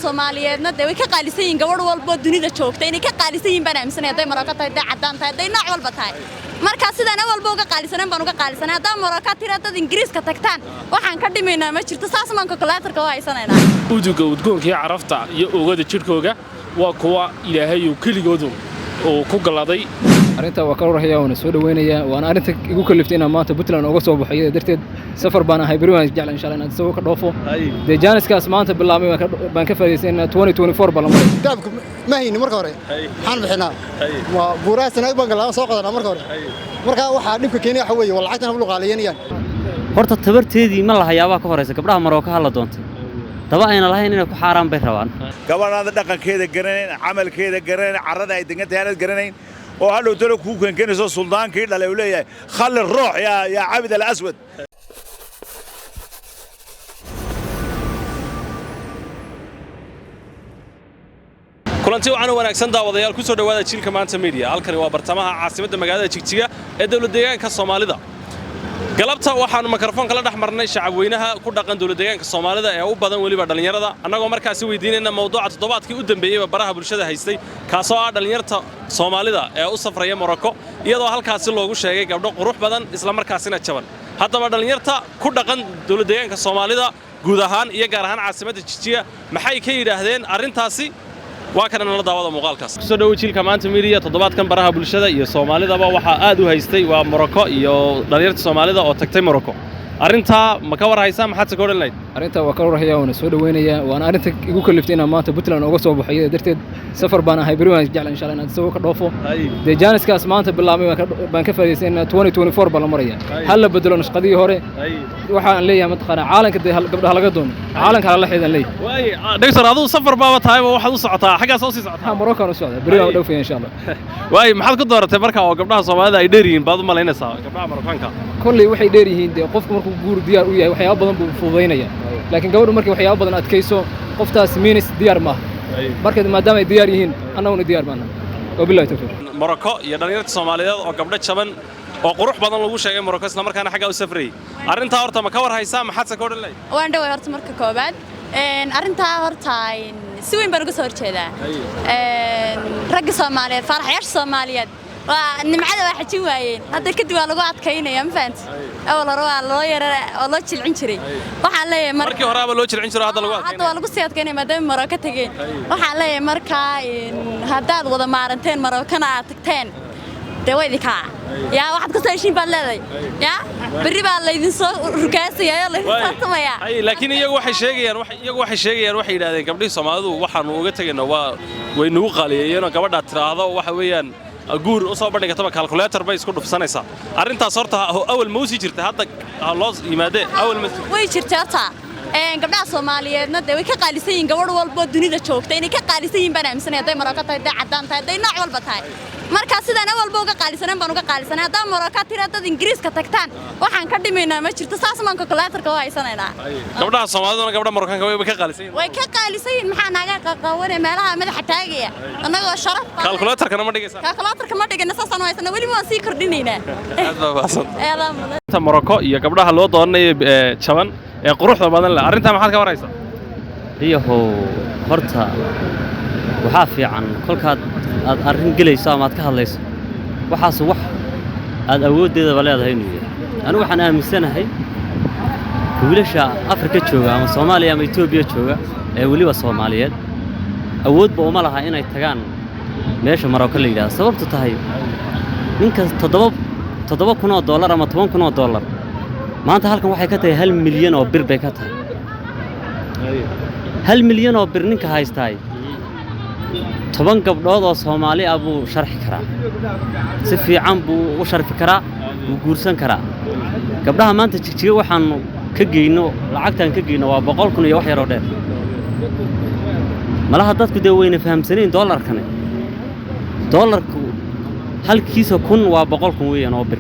Soomaaliyeedna way ka qaalisan yihiin gabadh walba dunida joogta inay ka qaalisan yihiin baan aaminsanay haday Maroko tahay haday cadaan tahay haday nooc walba tahay marka sidana walba uga qaalisanaan baan uga qaalisanaa hadaa Maroko tirada Ingiriiska tagtaan waxaan ka dhimaynaa ma jirto saas maan calculator-ka waa haysanaynaa uduga udgoonkii carafta iyo oogada jirkooga waa kuwa Ilaahay uu keligoodu oo ku galaday arinta waa ka warhayaa oo soo dhaweynaya waan arinta igu kaliftayna maanta Puntland uga soo baxay darteed safar baan ahay bari waan jeclaan insha Allah inaad soo ka dhoofo de jaaniskaas maanta bilaabay baan ka faa'iideysanaynaa 2024 ballamay daabka ma hayni marka hore waxaan bixinaa waa buuraasana baan galaa soo qadanaa marka hore marka waxa dhibka keenay waxa weeye lacagtan hablu qaaliyanayaan horta tabarteedii ma lahayaaba ka horeysa gabdhaha Maroko hala doontay daba ayna lahayn inay ku xaaraan bay rabaan gabadhaada dhaqankeeda garaneen camalkeeda garaneen carrada ay degan tahay garaneen oo hadhow talo ku keenayso suldaankii dhalay u leeyahay khali ruux ya cabid al-aswad kulantii waxaan wanaagsan daawadayaal ku soo dhawaada jilka maanta media halkani waa bartamaha caasimadda magaalada Jigjiga ee dawladda deegaanka Soomaalida galabta waxaan mikrofoonka la dhaxmarnay shacab weynaha ku dhaqan dawladda deegaanka Soomaalida ee u badan waliba dhalinyarada annagoo markaas weydiinayna mowduuca toddobaadkii u dambeeyay baraha bulshada haystay kaasoo ah dhalinyarta Soomaalida ee u safraya Maroko iyadoo halkaas loogu sheegay gabdho qurux badan isla markaasina jaban haddaba dhalinyarta ku dhaqan dawladda deegaanka Soomaalida guud ahaan iyo gaar ahaan caasimadda Jigjiga maxay ka yiraahdeen arrintaasi waa kana nala daawada muuqaalkaas soo dhaw jilka maanta media toddobaadkan baraha bulshada iyo Soomaalidaba waxa aad u haystay waa Maroko iyo dhalinyarta Soomaalida oo tagtay Maroko arinta ma ka war haysaa maxaad ka oran lahayd arinta waa ka warhayaa oo soo dhaweynaya waan arinta igu kaliftayna maanta Puntland uga soo baxay darteed safar baan ahay bari waan jeclaan insha Allah inaad soo ka dhoofo de jaaniskaas maanta bilaabay baan ka faa'iideysanaynaa 2024 ballamaya hal la bedelo nashqadii hore waxaan leeyahay mataqaana caalanka gabdhaha laga doono caalanka la xidan leey way doctor adu safar baaba tahay waxaad u socotaa xaga soo sii socotaa Maroko u socdaa bari waan dhoofay insha Allah way maxaad ku dooratay marka oo gabdhaha Soomaalida ay dheer yihiin baad u malaynaysaa gabdhaha Marokanka kulli waxay dheer yihiin de qofku markuu guur diyaar u yahay waxyaabo badan buu fududeynaya laakiin gabadhu markii waxyaabo badan adkayso qoftaas miinis diyaar ma marka maadaama ay diyaar yihiin annaguna diyaar baana oo billahi tawfiiq Maroko iyo dhalinyarta Soomaaliyeed oo gabdho jaban oo qurux badan lagu sheegay Maroko isla markaana xagga u safray arinta horta ma ka war haysaa maxaad ka oran lahayd waan dhaway horta marka koobaad arinta horta si weyn baan uga soo horjeedaa ragga Soomaaliyeed faraxyaasha Soomaaliyeed waa nimcada waxa jin waayeen hadda kadib waa lagu adkaynaya ma fahanti awal hore waa loo yaraa oo loo jilcin jiray waxaan leeyahay markii horeba loo jilcin jiray hadda lagu adkaynaya hadda waa lagu sii adkaynaya maadaama Maroko tageen waxaan leeyahay marka haddaad wada maaranteen Marokana aad tagteen daweydika yaa waxaad ka soo heshiin baad leedahay yaa bari baa la idin soo rugaasaya la idin tartamaya ay laakiin iyagu waxay sheegayaan waxay yiraahdeen gabdhii Soomaalidu waxaan uga tagaynaa waa way nagu qaliyeen gabadha tiraahdo waxa weeyaan guur oo soo bandhigtaba calculator bay isku dhufsanaysaa arintaas horta awal ma sii jirtay hadda loo yimaade awal ma way jirtaa horta gabdhaha Soomaaliyeedna way ka qaalisan yihiin gabadh walba dunida joogta inay ka qaalisan yihiin baan aaminsanay haday Maroko tahay haday cadaan tahay haday nooc walba tahay marka sidana walba uga qaalisanaan baan uga qaalisanaa hadaa Maroko tirada Ingiriiska tagtaan waxaan ka dhimaynaa ma jirto saas maan calculator-ka waa haysanaynaa gabdhaha Soomaalida gabdhaha Marokanka way ka qaalisan yihiin way ka qaalisan yihiin maxaa naga qaqawanay meelaha madaxa taagaya annagoo sharaf calculator-kana ma dhigaysaa calculator-ka ma dhigana saasana haysana wali waan sii kordhinaynaa Maroko iyo gabdhaha loo doonay jaban ee quruxda badan leh arinta maxaad ka waraysaa iyaho horta waxa fiican kolkaad aad arrin galayso ama aad ka hadlayso waxaas wax aad awoodeeda leedahay inuu yahay anigu waxaan aaminsanahay wiilasha Afrika jooga ama Soomaaliya ama Itoobiya jooga ee waliba Soomaaliyeed awoodba uma laha inay tagaan meesha Maroko la yiraahdo sababtu tahay ninka $7,000 ama $10,000 maanta halkan waxay ka tahay 1 milyan oo bir bay ka tahay 1 milyan oo bir ninka haystay 10 gabdhood oo Soomaali ah buu sharxi karaa si fiican buu u sharxi karaa uu guursan karaa gabdhaha maanta Jigjiga waxaan ka geeyno lacagtan ka geeyno waa 100,000 iyo wax yar oo dheer malaha dadku de wayna fahamsaneen dollarku halkiisa kun waa 100,000 weeyaan oo bir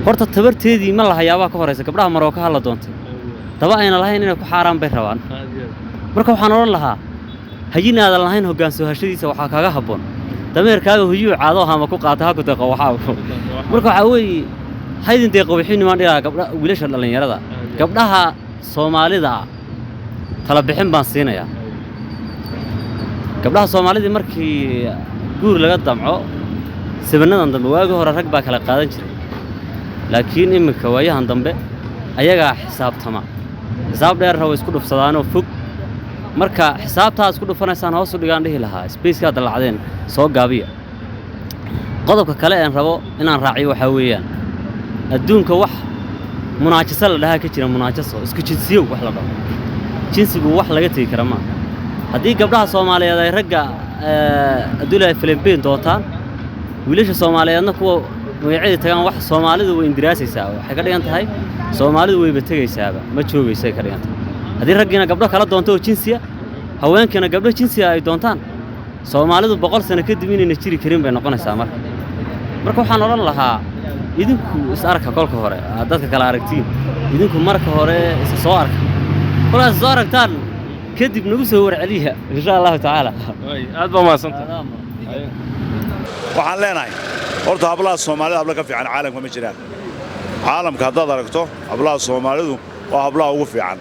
horta tabarteedii ma lahayaaba ka horeysa gabdhaha Maroko hala doontay daba ayna lahayn inay ku xaaraan bay rabaan marka waxaan oran lahaa hayinaada lahayn hoggaan soo hashadiisa waxa kaaga haboon dameerkaaga huyuu caado ama ku qaata ha ku deeqo waxa marka waxa weey haydin deeqo wixii niman dhigaa gabdhaha wiilasha dhalinyarada gabdhaha Soomaalida tala bixin baan siinaya gabdhaha Soomaalida markii guur laga damco sabanadan dambe waagi hore rag baa kala qaadan jiray laakiin imika waayahan dambe ayaga xisaabtama xisaab dheer raw isku dhufsadaan oo fog marka xisaabtaas isku dhufanaysaan hoos u dhigaan dhihi lahaa space-ka dalacdeen soo gaabiya qodobka kale aan rabo inaan raaciyo waxa weeyaan adduunka wax munaajaso la dhahaa ka jira munaajaso isku jinsiyo wax la dhaho jinsigu wax laga tagi kara ma haddii gabdhaha Soomaaliyeed ay ragga adduunka Filibiin dootaan wiilasha Soomaaliyeedna kuwa magaceeda tagaan wax Soomaalidu way indiraasaysaa waxay ka dhigan tahay Soomaalidu way batagaysaaba ma joogaysaa ka dhigan tahay haddii raggiina gabdho kala doonto jinsiya haweenkina gabdho jinsiya ay doontaan Soomaalidu 100 sano kadib inayna jiri karin bay noqonaysaa marka waxaan oran lahaa idinku is arka kolka hore dadka kala aragtiin idinku marka hore is soo arka kulaas soo aragtaan kadib nagu soo warceliya insha Allah taala aad baa maasantaa waxaan leenahay horta hablaha Soomaalida habla ka fiican caalamka ma jiraan caalamka haddaad aragto hablaha Soomaalidu waa hablaha ugu fiican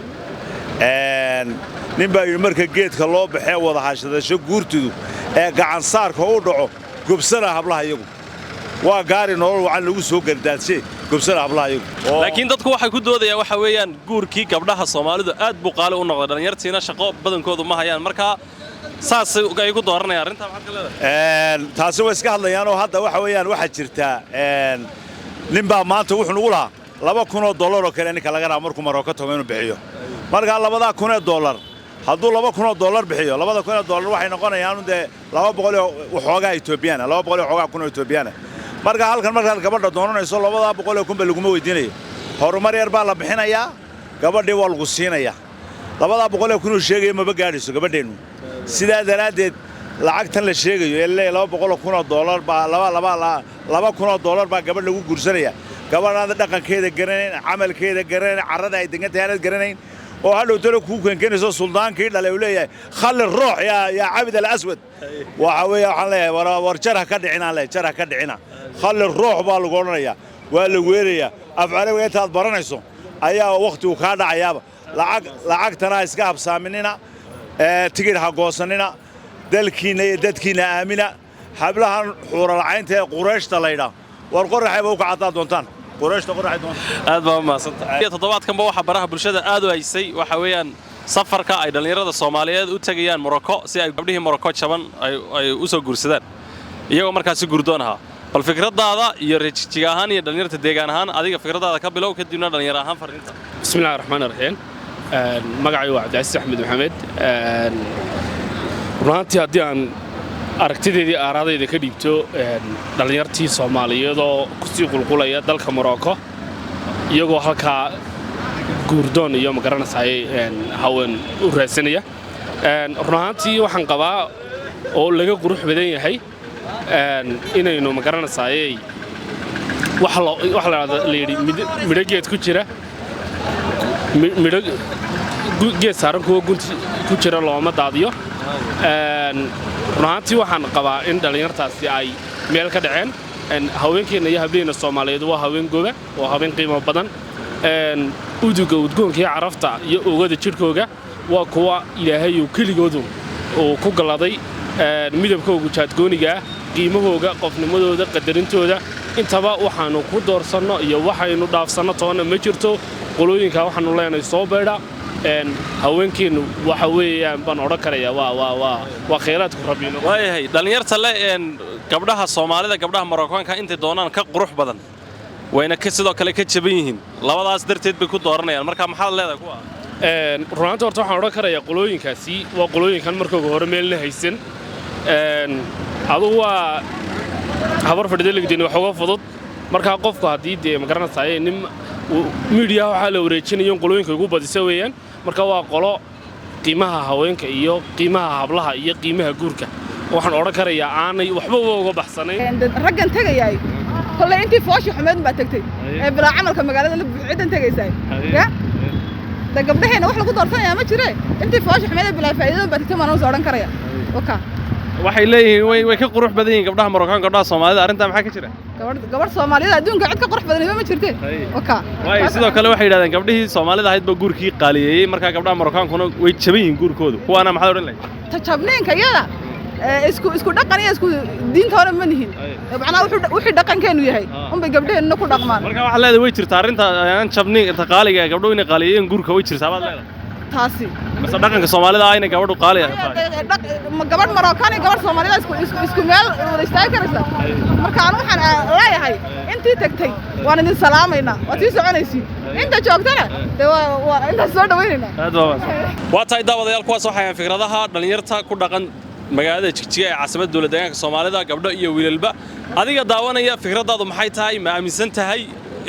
nin baa marka geedka loo baxay wada hashadasho guurtidu ee gacan saarka u dhaco gubsana hablaha iyagu waa gaari nolol wacan lagu soo gardaadshay gubsana hablaha iyagu laakiin dadku waxay ku doodayaan waxa weeyaan guurkii gabdhaha Soomaalidu aad buu qaali u noqday dhalinyartiina shaqo badankoodu ma hayaan marka saas ay ku dooranayaan arrinta waxa kale taasi way iska hadlayaan oo hadda waxa weeyaan waxa jirta nin baa maanta wuxuu nagu lahaa $2,000 oo kale ninka laga raaco markuu Maroko tago inuu bixiyo marka $2,000 hadduu $2,000 bixiyo $2,000 waxay noqonayaan de 200 waxoogaa Ethiopian 200 waxoogaa kun oo Ethiopian marka halkan marka gabadha doonanayso 200 kun ba lagu weydiinayo horumar yar baa la bixinayaa gabadhii waa lagu siinayaa 200 kun oo sheegay ma gaadhiso gabadheenu sidaa daraadeed lacagtan la sheegayo ilaa $200 kun oo dollar baa $2,000 baa gabadh lagu guursanaya gabadhaada dhaqankeeda garanayn camalkeeda garanayn carrada ay degan tahay garanayn oo hadhow talo ku keenayso suldaankii dhalay uu leeyahay khalil ruux ya cabid al-aswad waxa weeye waxaan leeyahay war jarha ka dhicina jarha ka dhicina khalil ruux baa lagu oranayaa waa la weeraya afcalaga intaad baranayso ayaa waqti uu ka dhacayaaba lacagtana iska habsaaminina tigir ha goosanina dalkiina iyo dadkiina aamina hablahan xuura lacaynta ee Qurayshta leeyda war qoraxayba u kacada doontaan Qurayshta qoraxay doontaan aad baa maasantaa toddobaadkanba waxa baraha bulshada aad u haysay waxa weeyaan safarka ay dhalinyarada Soomaaliyeed u tagayaan Morocco si ay gabdhihii Morocco jaban ay u soo guursadaan iyagoo markaas guurdoonaha bal fikradaada iyo reejiga ahaan iyo dhalinyarada deegaan ahaan adiga fikradaada ka bilow kadibna dhalinyar ahaan fariinta bismillaahir rahmaanir rahiim magacay waa Cabdi Axmed Maxamed runtii haddii aan aragtideedii aaraadayda ka dhiibto dhalinyartii Soomaaliyeed oo ku sii qulqulaya dalka Morocco iyagoo halka guurdoon iyo magaranayay haween u raadsanaya runtii waxaan qabaa oo laga qurux badan yahay inaynu magaranayay wax la yiri midhageed ku jira midho geed saaran kuwa ku jira looma daadiyo runtii waxaan qabaa in dhalinyartaasi ay meel ka dhaceen haweenkeena iyo hableena Soomaaliyeed waa haween gooba oo haween qiimo badan uduga udgoonka carafta iyo oogada jirkooga waa kuwa Ilaahay uu keligoodu oo ku galaday midabkooda jaadgooniga qiimahooga qofnimadooda qadarintooda intaba waxaanu ku doorsano iyo waxaynu dhaafsano toona ma jirto qolooyinka waxaanu leenahay soo beedha haweenkeenu waxa weeyaan baan oran karaya waa khayraadku rabbina waayahay dhalinyarta le gabdhaha Soomaalida gabdhaha Marookaanka inta doonaan ka qurux badan wayna ka sidoo kale ka jaban yihiin labadaas darteed bay ku dooranayaan marka maxaa leedahay kuwa runtii horta waxaan oran karaya qolooyinkaasi waa qolooyinkan markii hore meel la haysan adu waa habar fadhideligdeen wax uga fudud marka qofku hadii de magaranayay nin media waxa la wareejinayo qolooyinka ugu badisa weeyaan marka waa qolo qiimaha haweenka iyo qiimaha hablaha iyo qiimaha guurka waxaan oran karayaa aanay waxba uga baxsanayn raggan tagayay kulay intii foosh xumeed ba tagtay ee bila amalka magaalada la buuxidan tagaysay ya da gabdhaheena wax lagu doorsanaya ma jire intii foosh xumeed bila faa'iido ba tagtay ma soo oran karaya waka waxay leeyihiin way ka qurux badan yihiin gabdhaha Marookaanka gabdhaha Soomaalida arinta maxaa ka jira gabadh Soomaalida adduunka cid ka qurux badan ma jirtay waka way sidoo kale waxay yiraahdeen gabdhihii Soomaalida ahayd ba guurkii qaaliyay marka gabdhaha Marookaanka way jaban yihiin guurkoodu kuwaana maxaa oran lahayd tajabneenka yada isku dhaqan iyo isku diinta hore ma nihin macnaa wixii dhaqankeenu yahay unbay gabdhaheenna ku dhaqmaan marka waxa leedahay way jirtaa arrinta aan jabni qaaliga gabdho inay qaaliyeen guurka way jirtaa baad leedahay taasi bas dhaqanka Soomaalida ayna gabadhu qaaliya gabadh Marookaan iyo gabadh Soomaalida isku meel wada istaagi karaysa marka aan waxaan leeyahay intii tagtay waan idin salaamaynaa waa tii soconaysiin inta joogtana waa inta soo dhaweynayna waa tahay daawadayaal kuwaas waxay aan fikradaha dhalinyarta ku dhaqan magaalada Jigjiga ee caasimadda dawladda deegaanka Soomaalida gabdho iyo wiilalba adiga daawanaya fikradaadu maxay tahay ma aaminsan tahay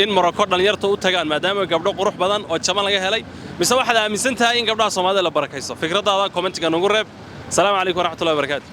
in Morocco dhalinyarta u tagaan maadaama gabdho qurux badan oo jaban laga helay mise waxaad aaminsan tahay in gabdhaha Soomaalida la barakayso fikradaada comment-ka nagu reeb salaamu calaykum waraxmatullaahi wabarakaatuh